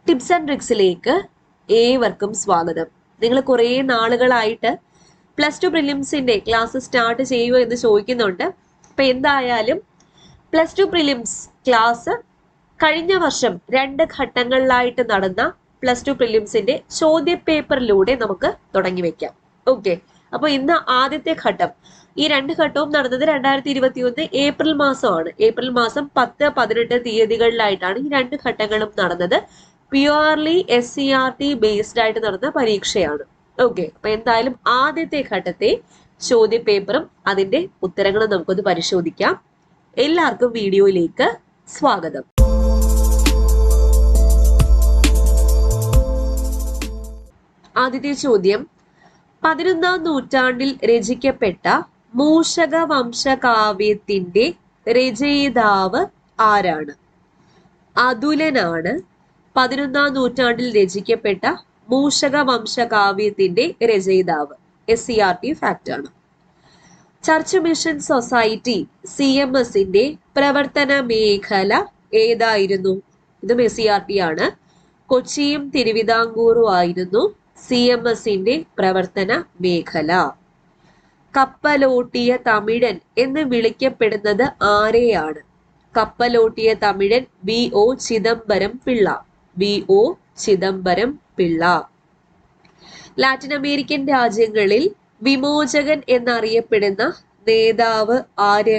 Tips and ട്രിക്സിലേക്ക് ഏവർക്കും സ്വാഗതം. നിങ്ങൾ കുറേ നാളുകളായിട്ട് +2 പ്രിലിംസിന്റെ ക്ലാസ് സ്റ്റാർട്ട് ചെയ്യുമോ എന്ന് ചോദിക്കുന്നുണ്ട്. അപ്പൊ എന്തായാലും +2 പ്രിലിംസ് ക്ലാസ് കഴിഞ്ഞ വർഷം 2 ഘട്ടങ്ങളിലായിട്ട് നടന്ന +2 പ്രിലിംസിന്റെ ചോദ്യപേപ്പറിലൂടെ നമുക്ക് തുടങ്ങി വെക്കാം. ഓക്കെ, അപ്പൊ ഇന്ന് ആദ്യത്തെ ഘട്ടം. ഈ 2 ഘട്ടവും നടന്നത് 2021 ഏപ്രിൽ മാസമാണ്. ഏപ്രിൽ മാസം 10, 18 തീയതികളിലായിട്ടാണ് ഈ 2 ഘട്ടങ്ങളും നടന്നത്. പ്യുവർലി SCRT ബേസ്ഡ് ആയിട്ട് നടന്ന പരീക്ഷയാണ്. ഓക്കെ, അപ്പൊ എന്തായാലും ആദ്യത്തെ ഘട്ടത്തെ ചോദ്യപേപ്പറും അതിന്റെ ഉത്തരങ്ങളും നമുക്കൊന്ന് പരിശോധിക്കാം. എല്ലാവർക്കും വീഡിയോയിലേക്ക് സ്വാഗതം. ആദ്യത്തെ ചോദ്യം, 11ാം നൂറ്റാണ്ടിൽ രചിക്കപ്പെട്ട മൂഷക വംശകാവ്യത്തിന്റെ രചയിതാവ് ആരാണ്? അതുലനാണ് 11ാം നൂറ്റാണ്ടിൽ രചിക്കപ്പെട്ട മൂഷക വംശകാവ്യത്തിന്റെ രചയിതാവ്. SCRT ഫാക്ട് ആണ്. ചർച്ച് മിഷൻ സൊസൈറ്റി CMSന്റെ പ്രവർത്തന മേഖല ഏതായിരുന്നു? ഇതും SCRT ആണ്. കൊച്ചിയും തിരുവിതാംകൂറും ആയിരുന്നു CMSന്റെ പ്രവർത്തന മേഖല. കപ്പലോട്ടിയ തമിഴൻ എന്ന് വിളിക്കപ്പെടുന്നത് ആരെയാണ്? കപ്പലോട്ടിയ തമിഴൻ VO Chidambaram Pillai. VO Chidambaram Pillai. Latin American രാജ്യങ്ങളിൽ വിമോചകൻ എന്നറിയപ്പെടുന്ന നേതാവ് ആര്?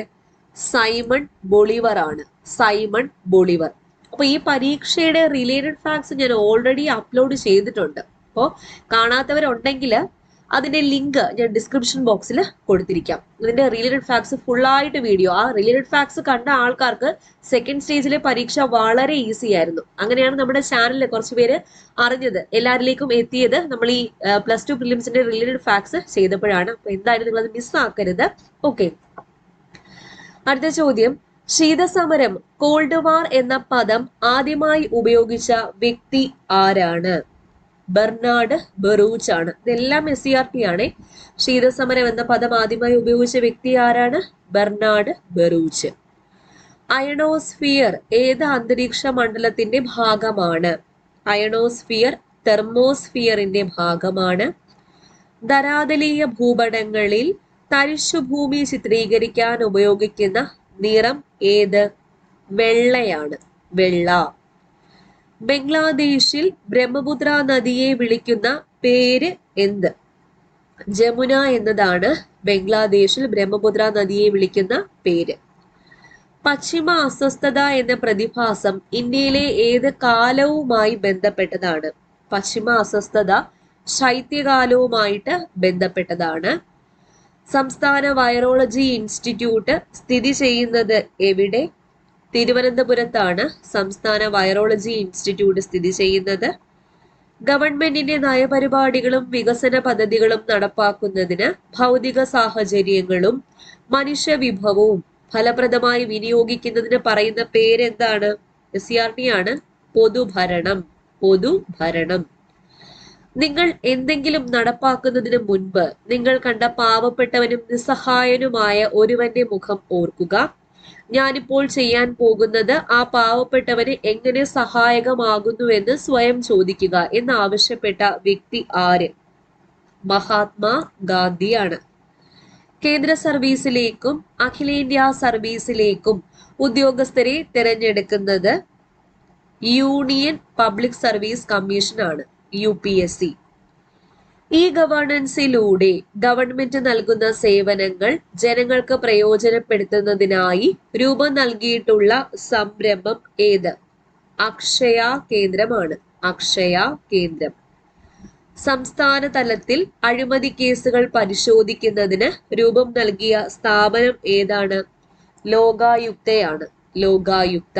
സൈമൺ ബൊളിവർ ആണ്. Simon Bolivar. അപ്പൊ ഈ പരീക്ഷയുടെ റിലേറ്റഡ് ഫാക്ട്സ് ഞാൻ ഓൾറെഡി അപ്ലോഡ് ചെയ്തിട്ടുണ്ട്. അപ്പോൾ കാണാത്തവരുണ്ടെങ്കിൽ അതിന്റെ ലിങ്ക് ഞാൻ ഡിസ്ക്രിപ്ഷൻ ബോക്സിൽ കൊടുത്തിരിക്കാം. ഇതിന്റെ റിലേറ്റഡ് ഫാക്ട്സ് ഫുള്ളായിട്ട് വീഡിയോ, ആ റിലേറ്റഡ് ഫാക്ട്സ് കണ്ട ആൾക്കാർക്ക് സെക്കൻഡ് സ്റ്റേജിലെ പരീക്ഷ വളരെ ഈസി ആയിരുന്നു. അങ്ങനെയാണ് നമ്മുടെ ചാനലിൽ കുറച്ച് പേര് അറിഞ്ഞത്, എല്ലാവരിലേക്കും എത്തിയത് നമ്മൾ ഈ +2 പ്രിലിംസിന്റെ റിലേറ്റഡ് ഫാക്ട്സ് ചെയ്തപ്പോഴാണ്. അപ്പൊ എന്തായാലും നിങ്ങൾ അത് മിസ്സാക്കരുത്. ഓക്കെ, അടുത്ത ചോദ്യം, ശീതസമരം കോൾഡ് വാർ എന്ന പദം ആദ്യമായി ഉപയോഗിച്ച വ്യക്തി ആരാണ്? ബെർണാഡ് ബറൂച്ച് ആണ്. ഇതെല്ലാം SCRT ആണ്. ശീതസമരം എന്ന പദം ആദ്യമായി ഉപയോഗിച്ച വ്യക്തി ആരാണ്? Bernard Baruch. അയണോസ്ഫിയർ ഏത് അന്തരീക്ഷ മണ്ഡലത്തിന്റെ ഭാഗമാണ്? അയണോസ്ഫിയർ തെർമോസ്ഫിയറിന്റെ ഭാഗമാണ്. ധരാതലീയ ഭൂപടങ്ങളിൽ തരിശുഭൂമി ചിത്രീകരിക്കാൻ ഉപയോഗിക്കുന്ന നിറം ഏത്? വെള്ളയാണ്. വെള്ള. ബംഗ്ലാദേശിൽ ബ്രഹ്മപുത്ര നദിയെ വിളിക്കുന്ന പേര് എന്ത്? ജമുന എന്നതാണ് ബംഗ്ലാദേശിൽ ബ്രഹ്മപുത്ര നദിയെ വിളിക്കുന്ന പേര്. പശ്ചിമ അസ്വസ്ഥത എന്ന പ്രതിഭാസം ഇന്ത്യയിലെ ഏത് കാലവുമായി ബന്ധപ്പെട്ടതാണ്? പശ്ചിമ അസ്വസ്ഥത ശൈത്യകാലവുമായിട്ട് ബന്ധപ്പെട്ടതാണ്. സംസ്ഥാന വൈറോളജി ഇൻസ്റ്റിറ്റ്യൂട്ട് സ്ഥിതി ചെയ്യുന്നത് എവിടെ? തിരുവനന്തപുരത്താണ് സംസ്ഥാന വൈറോളജി ഇൻസ്റ്റിറ്റ്യൂട്ട് സ്ഥിതി ചെയ്യുന്നത്. ഗവൺമെന്റിന്റെ നയപരിപാടികളും വികസന പദ്ധതികളും നടപ്പാക്കുന്നതിന് ഭൗതിക സാഹചര്യങ്ങളും മനുഷ്യവിഭവവും ഫലപ്രദമായി വിനിയോഗിക്കുന്നതിന് പറയുന്ന പേരെന്താണ്? SCRT ആണ്. പൊതുഭരണം. പൊതുഭരണം. നിങ്ങൾ എന്തെങ്കിലും നടപ്പാക്കുന്നതിന് മുൻപ് നിങ്ങൾ കണ്ട പാവപ്പെട്ടവനും നിസ്സഹായനുമായ ഒരുവന്റെ മുഖം ഓർക്കുക. ഞാനിപ്പോൾ ചെയ്യാൻ പോകുന്നത് ആ പാവപ്പെട്ടവന് എങ്ങനെ സഹായകമാകുന്നുവെന്ന് സ്വയം ചോദിക്കുക എന്നാവശ്യപ്പെട്ട വ്യക്തി ആര്? മഹാത്മാ ഗാന്ധിയാണ്. കേന്ദ്ര സർവീസിലേക്കും അഖിലേന്ത്യാ സർവീസിലേക്കും ഉദ്യോഗസ്ഥരെ തിരഞ്ഞെടുക്കുന്നത് യൂണിയൻ പബ്ലിക് സർവീസ് കമ്മീഷൻ ആണ്, UPSC. ഈ ഗവേണൻസിലൂടെ ഗവൺമെന്റ് നൽകുന്ന സേവനങ്ങൾ ജനങ്ങൾക്ക് പ്രയോജനപ്പെടുത്തുന്നതിനായി രൂപം നൽകിയിട്ടുള്ള സംരംഭം ഏത്? അക്ഷയ കേന്ദ്രമാണ്. അക്ഷയ കേന്ദ്രം. സംസ്ഥാന തലത്തിൽ അഴിമതി കേസുകൾ പരിശോധിക്കുന്നതിന് രൂപം നൽകിയ സ്ഥാപനം ഏതാണ്? ലോകായുക്തയാണ്. ലോകായുക്ത.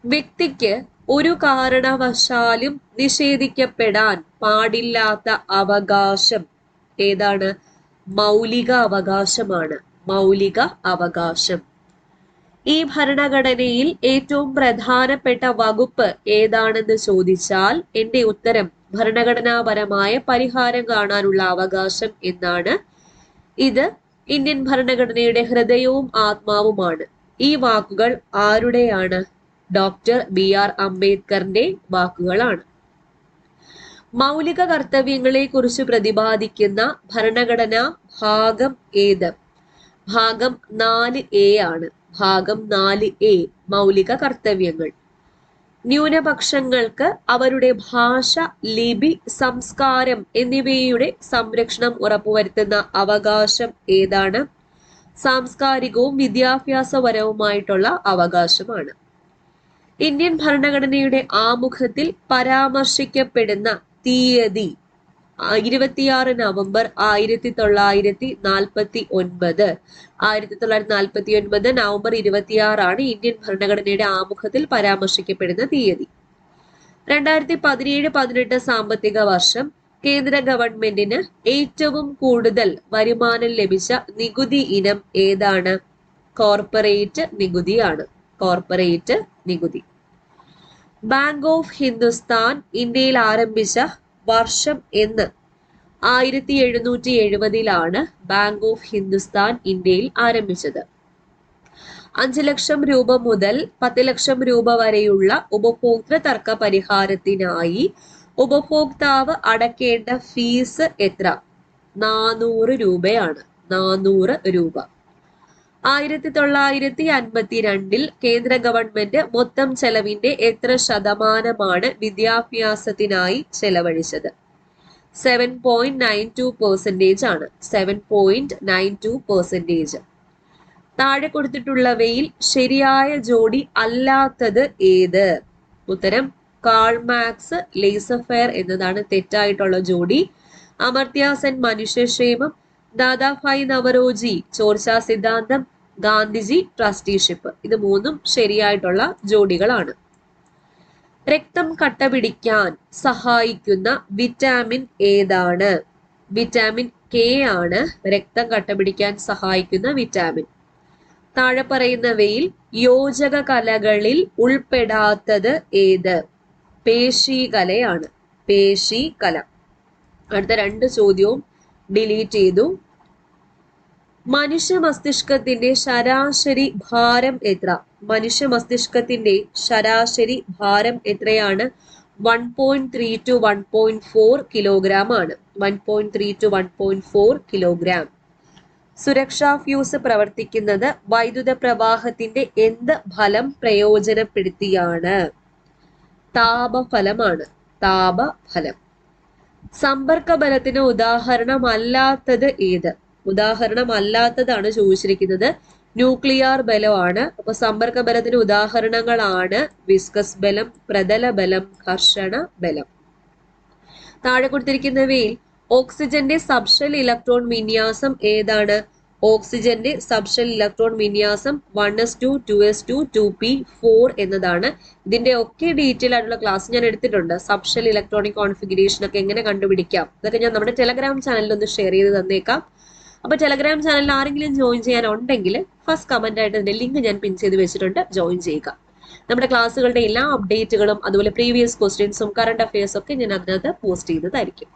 വ്യക്തിക്ക് ഒരു കാരണവശാലും നിഷേധിക്കപ്പെടാൻ പാടില്ലാത്ത അവകാശം ഏതാണ്? മൗലിക അവകാശമാണ്. മൗലിക അവകാശം. ഈ ഭരണഘടനയിൽ ഏറ്റവും പ്രധാനപ്പെട്ട വകുപ്പ് ഏതാണെന്ന് ചോദിച്ചാൽ എന്റെ ഉത്തരം ഭരണഘടനാപരമായ പരിഹാരം കാണാനുള്ള അവകാശം എന്നാണ്. ഇത് ഇന്ത്യൻ ഭരണഘടനയുടെ ഹൃദയവും ആത്മാവുമാണ്. ഈ വാക്കുകൾ ആരുടെയാണ്? ഡോക്ടർ BR അംബേദ്കറിന്റെ വാക്കുകളാണ്. മൗലിക കർത്തവ്യങ്ങളെ കുറിച്ച് പ്രതിപാദിക്കുന്ന ഭരണഘടനാ ഭാഗം ഏത്? ഭാഗം 4A ആണ്. ഭാഗം 4A മൗലിക കർത്തവ്യങ്ങൾ. ന്യൂനപക്ഷങ്ങൾക്ക് അവരുടെ ഭാഷ, ലിപി, സംസ്കാരം എന്നിവയുടെ സംരക്ഷണം ഉറപ്പുവരുത്തുന്ന അവകാശം ഏതാണ്? സാംസ്കാരികവും വിദ്യാഭ്യാസപരവുമായിട്ടുള്ള അവകാശമാണ്. ഇന്ത്യൻ ഭരണഘടനയുടെ ആമുഖത്തിൽ പരാമർശിക്കപ്പെടുന്ന തീയതി 26 നവംബർ 1949. 1949 നവംബർ 26 ഇന്ത്യൻ ഭരണഘടനയുടെ ആമുഖത്തിൽ പരാമർശിക്കപ്പെടുന്ന തീയതി. 2017-18 സാമ്പത്തിക വർഷം കേന്ദ്ര ഗവൺമെന്റിന് ഏറ്റവും കൂടുതൽ വരുമാനം ലഭിച്ച നികുതി ഇനം ഏതാണ്? കോർപ്പറേറ്റ് നികുതിയാണ്. കോർപ്പറേറ്റ് നികുതി. ബാങ്ക് ഓഫ് ഹിന്ദുസ്ഥാൻ ഇന്ത്യയിൽ ആരംഭിച്ച വർഷം എന്ന്? 1770 ബാങ്ക് ഓഫ് ഹിന്ദുസ്ഥാൻ ഇന്ത്യയിൽ ആരംഭിച്ചത്. 5 ലക്ഷം രൂപ മുതൽ 10 ലക്ഷം രൂപ വരെയുള്ള ഉപഭോക്തൃ തർക്ക പരിഹാരത്തിനായി ഉപഭോക്താവ് അടയ്ക്കേണ്ട ഫീസ് എത്ര? 400 രൂപയാണ്. 400 രൂപ. 1952 കേന്ദ്ര ഗവൺമെന്റ് മൊത്തം ചെലവിന്റെ എത്ര ശതമാനമാണ് വിദ്യാഭ്യാസത്തിനായി ചെലവഴിച്ചത്? 7.92% ആണ്. 7.92%. താഴെ കൊടുത്തിട്ടുള്ളവയിൽ ശരിയായ ജോഡി അല്ലാത്തത് ഏത്? ഉത്തരം കാൾ മാക്സ് ലേസഫെയർ എന്നതാണ് തെറ്റായിട്ടുള്ള ജോഡി. അമർത്യ സെൻ മനുഷ്യക്ഷേമം, ദാദാഭായ് നവറോജി ചോർച്ചാ സിദ്ധാന്തം, ഗാന്ധിജി ട്രസ്റ്റിഷിപ്പ്. ഇത് മൂന്നും ശരിയായിട്ടുള്ള ജോഡികളാണ്. രക്തം കട്ടപിടിക്കാൻ സഹായിക്കുന്ന വിറ്റാമിൻ ഏതാണ്? വിറ്റാമിൻ K ആണ് രക്തം കട്ടപിടിക്കാൻ സഹായിക്കുന്ന വിറ്റാമിൻ. താഴെ പറയുന്നവയിൽ യോജക കലകളിൽ ഉൾപ്പെടാത്തത് ഏത്? പേശീകലയാണ്. പേശീകല. അടുത്ത 2 ചോദ്യവും ഡിലീറ്റ് ചെയ്തു. മനുഷ്യ മസ്തിഷ്കത്തിന്റെ ശരാശരി ഭാരം എത്ര? മനുഷ്യ മസ്തിഷ്കത്തിന്റെ ശരാശരി ഭാരം എത്രയാണ്? 1.3 to 1.4 കിലോഗ്രാം ആണ്. 1.3 to 1.4 കിലോഗ്രാം. സുരക്ഷാ ഫ്യൂസ് പ്രവർത്തിക്കുന്നത് വൈദ്യുത പ്രവാഹത്തിന്റെ എന്ത് ഫലം പ്രയോജനപ്പെടുത്തിയാണ്? താപഫലമാണ്. താപഫലം. സമ്പർക്ക ബലത്തിന് ഉദാഹരണമല്ലാത്തത് ഏത്? ഉദാഹരണമല്ലാത്തതാണ് ചോദിച്ചിരിക്കുന്നത്. ന്യൂക്ലിയർ ബലമാണ്. അപ്പൊ സമ്പർക്ക ബലത്തിന് ഉദാഹരണങ്ങളാണ് വിസ്കസ് ബലം, പ്രതല ബലം, ഘർഷണ ബലം. താഴെ കൊടുത്തിരിക്കുന്നവയിൽ ഓക്സിജന്റെ സബ്ഷെൽ ഇലക്ട്രോൺ വിന്യാസം ഏതാണ്? ഓക്സിജന്റെ സബ്ഷെൽ ഇലക്ട്രോൺ വിന്യാസം 1s2 2s2 2p4 എന്നതാണ്. ഇതിന്റെ ഒക്കെ ഡീറ്റെയിൽ ആയിട്ടുള്ള ക്ലാസ് ഞാൻ എടുത്തിട്ടുണ്ട്. സബ്ഷെൽ ഇലക്ട്രോണിക് കോൺഫിഗറേഷൻ ഒക്കെ എങ്ങനെ കണ്ടുപിടിക്കാം ഇതൊക്കെ ഞാൻ നമ്മുടെ ടെലഗ്രാം ചാനലിൽ ഒന്ന് ഷെയർ ചെയ്ത് തന്നേക്കാം. അപ്പൊ ടെലഗ്രാം ചാനലിൽ ആരെങ്കിലും ജോയിൻ ചെയ്യാനുണ്ടെങ്കിൽ ഫസ്റ്റ് കമന്റ് ആയിട്ട് ഇതിന്റെ ലിങ്ക് ഞാൻ പിൻ ചെയ്ത് വെച്ചിട്ടുണ്ട്, ജോയിൻ ചെയ്യുക. നമ്മുടെ ക്ലാസ്സുകളുടെ എല്ലാ അപ്ഡേറ്റുകളും അതുപോലെ പ്രീവിയസ് ക്വസ്റ്റ്യൻസും കറണ്ട് അഫയേഴ്സും ഒക്കെ ഞാൻ അതിനകത്ത് പോസ്റ്റ് ചെയ്തതായിരിക്കും.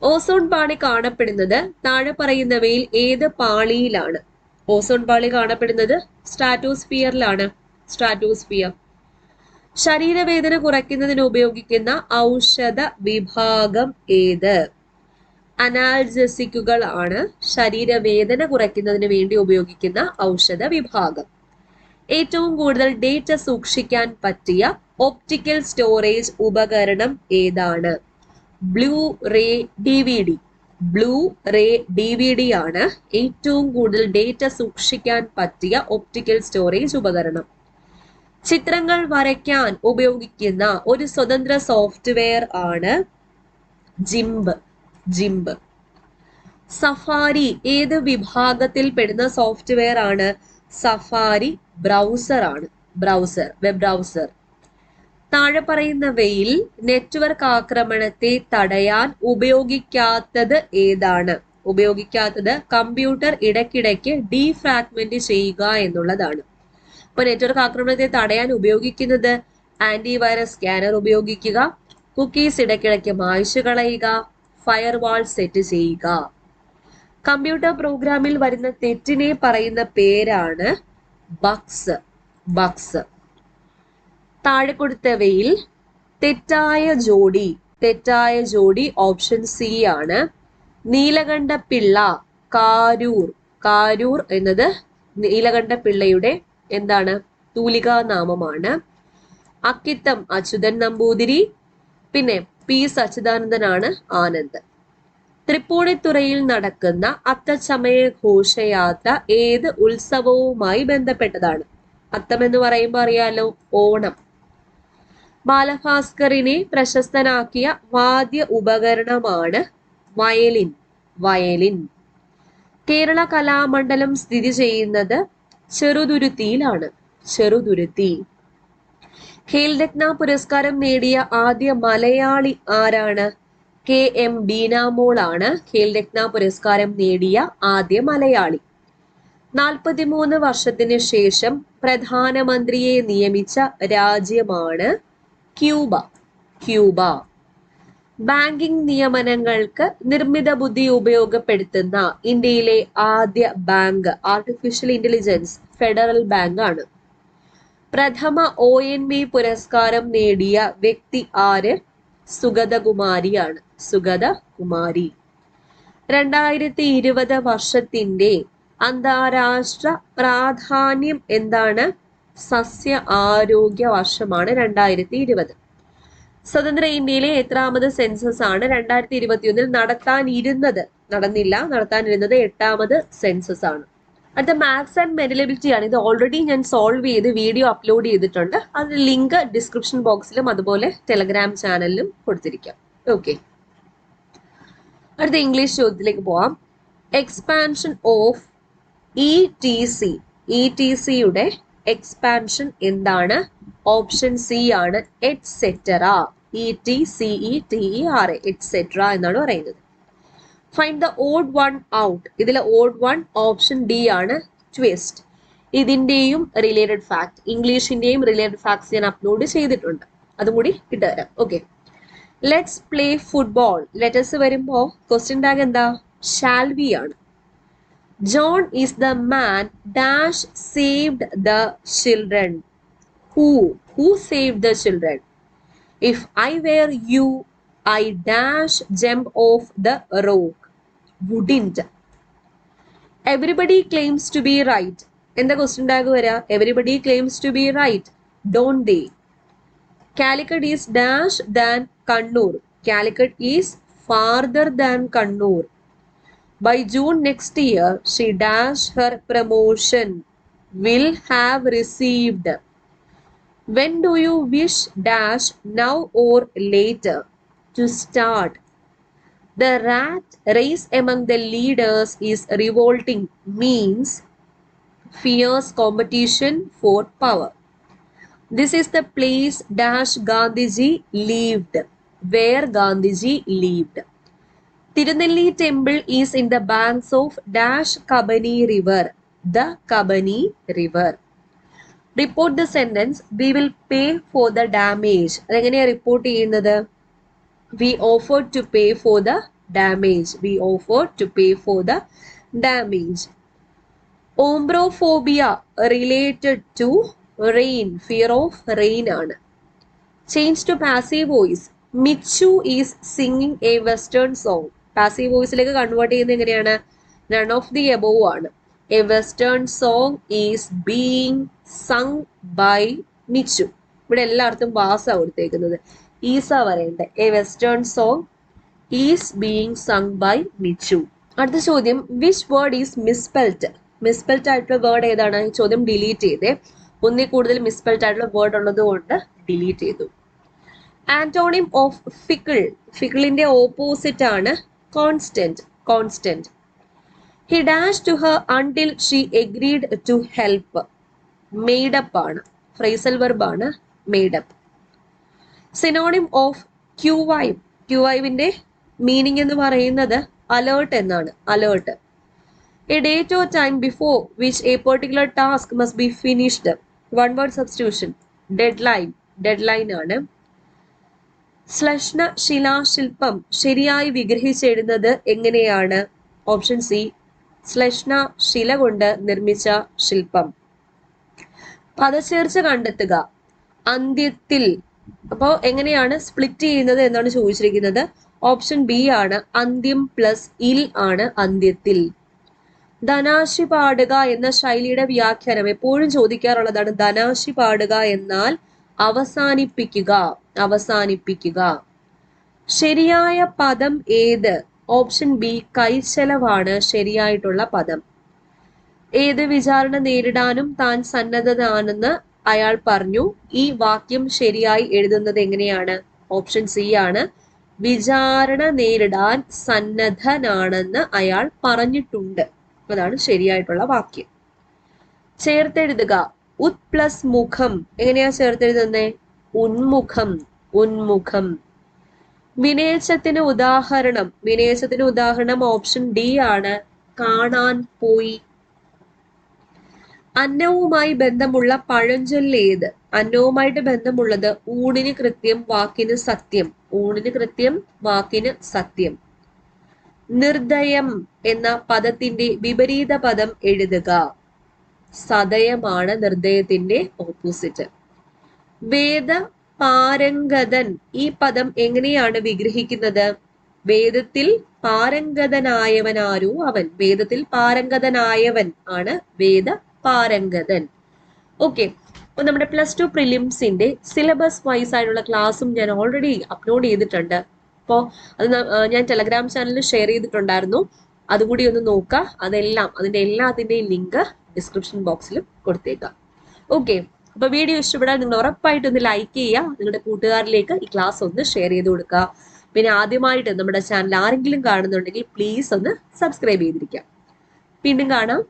ഓസോൺ പാളി കാണപ്പെടുന്നത് താഴെ പറയുന്നവയിൽ ഏത് പാളിയിലാണ്? ഓസോൺ പാളി കാണപ്പെടുന്നത് സ്ട്രാറ്റോസ്ഫിയറിലാണ്. സ്ട്രാറ്റോസ്ഫിയർ. ശരീരവേദന കുറയ്ക്കുന്നതിന് ഉപയോഗിക്കുന്ന ഔഷധ വിഭാഗം ഏത്? അനാൽജസിക്കുകൾ ആണ് ശരീരവേദന കുറയ്ക്കുന്നതിന് വേണ്ടി ഉപയോഗിക്കുന്ന ഔഷധ വിഭാഗം. ഏറ്റവും കൂടുതൽ ഡേറ്റ സൂക്ഷിക്കാൻ പറ്റിയ ഒപ്റ്റിക്കൽ സ്റ്റോറേജ് ഉപകരണം ഏതാണ്? Blu ray DVD. Blu ray DVD ആണ് ഏറ്റവും കൂടുതൽ ഡേറ്റ സൂക്ഷിക്കാൻ പറ്റിയ ഒപ്റ്റിക്കൽ സ്റ്റോറേജ് ഉപകരണം. ചിത്രങ്ങൾ വരയ്ക്കാൻ ഉപയോഗിക്കുന്ന ഒരു സ്വതന്ത്ര സോഫ്റ്റ്വെയർ ആണ് ജിംബ്. ജിംബ്. സഫാരി ഏത് വിഭാഗത്തിൽ പെടുന്ന സോഫ്റ്റ്വെയർ ആണ്? സഫാരി ബ്രൗസർ ആണ്. Browser, web browser. താഴെ പറയുന്നവയിൽ നെറ്റ്വർക്ക് ആക്രമണത്തെ തടയാൻ ഉപയോഗിക്കാത്തത് ഏതാണ്? ഉപയോഗിക്കാത്തത് കമ്പ്യൂട്ടർ ഇടയ്ക്കിടയ്ക്ക് ഡീഫ്രാഗ്മെന്റ് ചെയ്യുക എന്നുള്ളതാണ്. അപ്പൊ നെറ്റ്വർക്ക് ആക്രമണത്തെ തടയാൻ ഉപയോഗിക്കുന്നത് ആന്റിവൈറസ് സ്കാനർ ഉപയോഗിക്കുക, കുക്കീസ് ഇടയ്ക്കിടയ്ക്ക് മായ്ച്ചു കളയുക, ഫയർവാൾ സെറ്റ് ചെയ്യുക. കമ്പ്യൂട്ടർ പ്രോഗ്രാമിൽ വരുന്ന തെറ്റിനെ പറയുന്ന പേരാണ് ബഗ്സ്. ബഗ്സ്. താഴെ കൊടുത്തവയിൽ തെറ്റായ ജോഡി ഓപ്ഷൻ സി ആണ്. നീലകണ്ഠപിള്ള കാരൂർ എന്നത് നീലകണ്ഠപിള്ളയുടെ എന്താണ് തൂലികാനാമമാണ്. അക്കിത്തം അച്യുതൻ നമ്പൂതിരി, പിന്നെ പി സച്ചിദാനന്ദനാണ് ആനന്ദ്. തൃപ്പൂണിത്തുറയിൽ നടക്കുന്ന അത്തച്ചമയ ഘോഷയാത്ര ഏത് ഉത്സവവുമായി ബന്ധപ്പെട്ടതാണ്? അത്തം എന്ന് പറയുമ്പോൾ അറിയാലോ, ഓണം. ബാലഭാസ്കറിനെ പ്രശസ്തനാക്കിയ വാദ്യ ഉപകരണമാണ് വയലിൻ. കേരള കലാമണ്ഡലം സ്ഥിതി ചെയ്യുന്നത് ചെറുതുരുത്തിയിലാണ്. ഖേൽരത്ന പുരസ്കാരം നേടിയ ആദ്യ മലയാളി ആരാണ്? KM ബീനാമോൾ ആണ് ഖേൽരത്ന പുരസ്കാരം നേടിയ ആദ്യ മലയാളി. 43 വർഷത്തിന് ശേഷം പ്രധാനമന്ത്രിയെ നിയമിച്ച രാജ്യമാണ് ക്യൂബ. ബാങ്കിംഗ് നിയമനങ്ങൾക്ക് നിർമ്മിത ബുദ്ധി ഉപയോഗപ്പെടുത്തുന്ന ഇന്ത്യയിലെ ആദ്യ bank artificial intelligence federal bank ആണ്. പ്രഥമ ONV പുരസ്കാരം നേടിയ വ്യക്തി ആര്? സുഗതകുമാരിയാണ്. 2020 വർഷത്തിന്റെ അന്താരാഷ്ട്ര പ്രാധാന്യം എന്താണ്? സസ്യ ആരോഗ്യ വർഷമാണ് 2020. സ്വതന്ത്ര ഇന്ത്യയിലെ എത്രാമത് സെൻസസ് ആണ് 2021 നടത്താനിരുന്നത് 8ാമത് സെൻസസ് ആണ്. അടുത്ത മാത്സ് ആൻഡ് മെന്റലബിലിറ്റി ആണ്. ഇത് ഓൾറെഡി ഞാൻ സോൾവ് ചെയ്ത് വീഡിയോ അപ്ലോഡ് ചെയ്തിട്ടുണ്ട്. അതിന്റെ ലിങ്ക് ഡിസ്ക്രിപ്ഷൻ ബോക്സിലും അതുപോലെ ടെലഗ്രാം ചാനലിലും കൊടുത്തിരിക്കാം. ഓക്കെ, അടുത്ത ഇംഗ്ലീഷ് ചോദ്യത്തിലേക്ക് പോവാം. എക്സ്പാൻഷൻ ഓഫ് ETCയുടെ എക്സ്പാൻഷൻ എന്താണ്? ഓപ്ഷൻ സി ആണ് എറ്റ്സെറ്ററ. ETCETERA എറ്റ്സെറ്ററ എന്നാണ് പറയുന്നത്. Find the odd one out. ഇതിലെ ഓഡ് വൺ ഓപ്ഷൻ ഡി ആണ്, ട്വിസ്റ്റ്. ഇതിന്റെയും റിലേറ്റഡ് ഫാക്ട്, ഇംഗ്ലീഷിന്റെയും റിലേറ്റഡ് ഫാക്ട്സ് ഞാൻ അപ്ലോഡ് ചെയ്തിട്ടുണ്ട്, അതും കൂടി ഇട്ടുതരാം. Okay, let's play football. Let's വരുമ്പോ ക്വസ്റ്റ്യൻ ടാഗ് എന്താ? ഷാൽ വി ആണ്. John is the man dash saved the children. Who saved the children? If I were you, I dash jump off the rock. Wouldn't. Everybody claims to be right. എന്താ question tag വരാ? Everybody claims to be right, don't they? Calicut is dash than Kannur. Calicut is farther than Kannur. By June next year, she dash her promotion will have received. When do you wish dash now or later to start? The rat race among the leaders is revolting means fierce competition for power. This is the place dash Gandhiji lived. Where Gandhiji lived. Tirunelli temple is in the banks of dash Kabani river. The Kabani river. Report the sentence, we will pay for the damage. അതെങ്ങനെയാ report ചെയ്യുന്നത്? We offered to pay for the damage. We offered to pay for the damage. Ombrophobia related to rain. Fear of rain ആണ്. Change to passive voice. Michu is singing a western song. Passive വോയിസിലേക്ക് convert ചെയ്യുന്നത് എങ്ങനെയാണ്? None of the above ആണ്. A western song is being sung by Michu. ഇവിടെ എല്ലായിടത്തും was കൊടുത്തേക്കുന്നത്, is വരേണ്ടത്. A western song is being sung by Michu. അടുത്ത ചോദ്യം, which word is misspelt? Misspelt ആയിട്ടുള്ള വേർഡ് ഏതാണ്? ഈ ചോദ്യം ഡിലീറ്റ് ചെയ്തേ. ഒന്നിൽ കൂടുതൽ മിസ്പെൽറ്റ് ആയിട്ടുള്ള വേർഡ് ഉള്ളത് കൊണ്ട് ഡിലീറ്റ് ചെയ്തു. Antonym of fickle. ഫിക്കിളിന്റെ ഓപ്പോസിറ്റ് ആണ് constant. He dashed to her until she agreed to help. Made up ആണ്. ഫ്രേസൽ വെർബ് ആണ് made up. Synonym of qui vive. ക്യൂവൈവിന്റെ മീനിങ് എന്ന് പറയുന്നത് അലേർട്ട് എന്നാണ്. Alert. A date or time before which a particular task must be finished. One word substitution. Deadline ആണ്. ശ്ലഷ്ണ ശിലാശില്പം ശരിയായി വിഗ്രഹിച്ചെഴുതുന്നത് എങ്ങനെയാണ്? Option C, ശ്ലഷ്ണ ശില കൊണ്ട് നിർമ്മിച്ച ശില്പം. പദച്ചേർച്ച കണ്ടെത്തുക. അന്ത്യത്തിൽ. അപ്പോൾ എങ്ങനെയാണ് സ്പ്ലിറ്റ് ചെയ്യുന്നത് എന്നാണ് ചോദിച്ചിരിക്കുന്നത്. ഓപ്ഷൻ ബി ആണ്, അന്ത്യം പ്ലസ് ഇൽ ആണ് അന്ത്യത്തിൽ. ധനാശി പാടുക എന്ന ശൈലിയുടെ വ്യാഖ്യാനം എപ്പോഴും ചോദിക്കാറുള്ളതാണ്. ധനാശി പാടുക എന്നാൽ അവസാനിപ്പിക്കുക, അവസാനിപ്പിക്കുക. ശരിയായ പദം ഏത്? ഓപ്ഷൻ ബി കൈച്ചലവാണ് ശരിയായിട്ടുള്ള പദം. ഏത് വിചാരണ നേരിടാനും താൻ സന്നദ്ധനാണെന്ന് അയാൾ പറഞ്ഞു. ഈ വാക്യം ശരിയായി എഴുതുന്നത് എങ്ങനെയാണ്? ഓപ്ഷൻ സി ആണ്, വിചാരണ നേരിടാൻ സന്നദ്ധനാണെന്ന് അയാൾ പറഞ്ഞിട്ടുണ്ട്. അതാണ് ശരിയായിട്ടുള്ള വാക്യം. ചേർത്തെഴുതുക. ഉത് പ്ലസ് മുഖം എങ്ങനെയാ ചേർത്തെഴുതുന്നേ? ഉന്മുഖം, ഉന്മുഖം. വിനേശത്തിന് ഉദാഹരണം, വിനേശത്തിന് ഉദാഹരണം ഓപ്ഷൻ ഡി ആണ്, കാണാൻ പോയി. അന്നവുമായി ബന്ധമുള്ള പഴഞ്ചൊല്ല് ഏത്? അന്നവുമായിട്ട് ബന്ധമുള്ളത് ഊണിന് കൃത്യം വാക്കിന് സത്യം, ഊണിന് കൃത്യം വാക്കിന് സത്യം. നിർദയം എന്ന പദത്തിന്റെ വിപരീത പദം എഴുതുക. സദയമാണ് നിർദയത്തിന്റെ ഓപ്പോസിറ്റ്. വേദ പാരംഗതൻ ഈ പദം എങ്ങനെയാണ് വിഗ്രഹിക്കുന്നത്? വേദത്തിൽ പാരംഗതനായവനാരോ അവൻ. വേദത്തിൽ പാരംഗതനായവൻ ആണ് വേദ പാരംഗതൻ. ഓക്കെ, അപ്പൊ നമ്മുടെ +2 പ്രിലിംസിന്റെ സിലബസ് വൈസ് ആയിട്ടുള്ള ക്ലാസ്സും ഞാൻ ഓൾറെഡി അപ്ലോഡ് ചെയ്തിട്ടുണ്ട്. അപ്പോൾ അത് ഞാൻ ടെലഗ്രാം ചാനലിൽ ഷെയർ ചെയ്തിട്ടുണ്ടായിരുന്നു. അതുകൂടി ഒന്ന് നോക്കുക. അതെല്ലാം അതിന്റെ എല്ലാത്തിന്റെയും ലിങ്ക് ഡിസ്ക്രിപ്ഷൻ ബോക്സിൽ കൊടുത്തേക്കാം. ഓക്കെ, അപ്പൊ വീഡിയോ ഇഷ്ടപ്പെടാൻ നിങ്ങൾ ഉറപ്പായിട്ട് ഒന്ന് ലൈക്ക് ചെയ്യുക. നിങ്ങളുടെ കൂട്ടുകാരിലേക്ക് ഈ ക്ലാസ് ഒന്ന് ഷെയർ ചെയ്ത് കൊടുക്കുക. പിന്നെ ആദ്യമായിട്ട് നമ്മുടെ ചാനൽ ആരെങ്കിലും കാണുന്നുണ്ടെങ്കിൽ പ്ലീസ് ഒന്ന് സബ്സ്ക്രൈബ് ചെയ്തിരിക്കുക. വീണ്ടും കാണാം.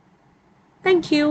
Thank you.